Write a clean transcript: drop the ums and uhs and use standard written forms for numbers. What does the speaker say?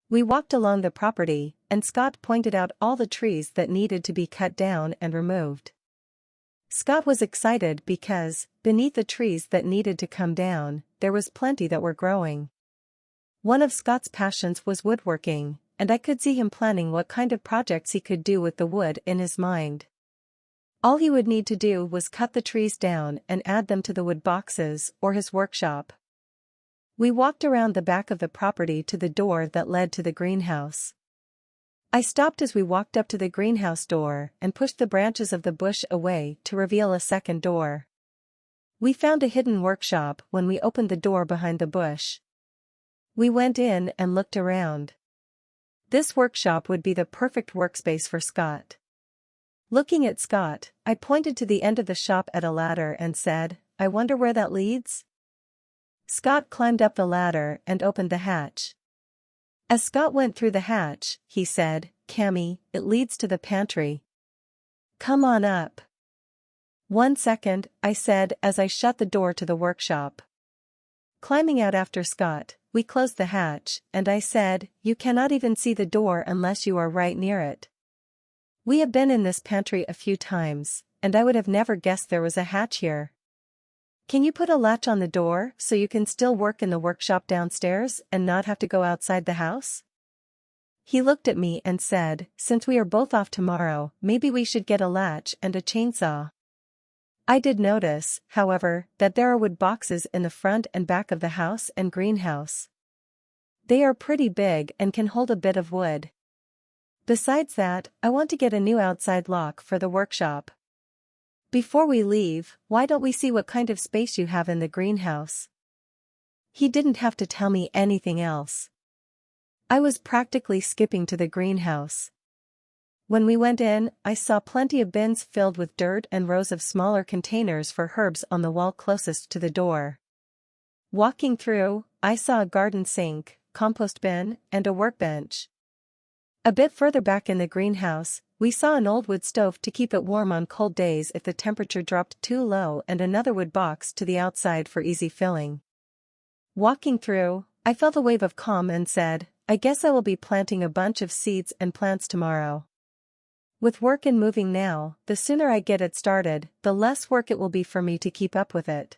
We walked along the property, and Scott pointed out all the trees that needed to be cut down and removed. Scott was excited because, beneath the trees that needed to come down, there was plenty that were growing. One of Scott's passions was woodworking, and I could see him planning what kind of projects he could do with the wood in his mind. All he would need to do was cut the trees down and add them to the wood boxes or his workshop. We walked around the back of the property to the door that led to the greenhouse. I stopped as we walked up to the greenhouse door and pushed the branches of the bush away to reveal a second door. We found a hidden workshop when we opened the door behind the bush. We went in and looked around. This workshop would be the perfect workspace for Scott. Looking at Scott, I pointed to the end of the shop at a ladder and said, "I wonder where that leads?" Scott climbed up the ladder and opened the hatch. As Scott went through the hatch, he said, "Cammy, it leads to the pantry. Come on up." "1 second," I said as I shut the door to the workshop. Climbing out after Scott, we closed the hatch, and I said, "You cannot even see the door unless you are right near it." We have been in this pantry a few times, and I would have never guessed there was a hatch here. "Can you put a latch on the door so you can still work in the workshop downstairs and not have to go outside the house?" He looked at me and said, "Since we are both off tomorrow, maybe we should get a latch and a chainsaw." I did notice, however, that there are wood boxes in the front and back of the house and greenhouse. They are pretty big and can hold a bit of wood. Besides that, I want to get a new outside lock for the workshop. Before we leave, why don't we see what kind of space you have in the greenhouse? He didn't have to tell me anything else. I was practically skipping to the greenhouse. When we went in, I saw plenty of bins filled with dirt and rows of smaller containers for herbs on the wall closest to the door. Walking through, I saw a garden sink, compost bin, and a workbench. A bit further back in the greenhouse, we saw an old wood stove to keep it warm on cold days if the temperature dropped too low and another wood box to the outside for easy filling. Walking through, I felt a wave of calm and said, "I guess I will be planting a bunch of seeds and plants tomorrow." With work and moving now, the sooner I get it started, the less work it will be for me to keep up with it.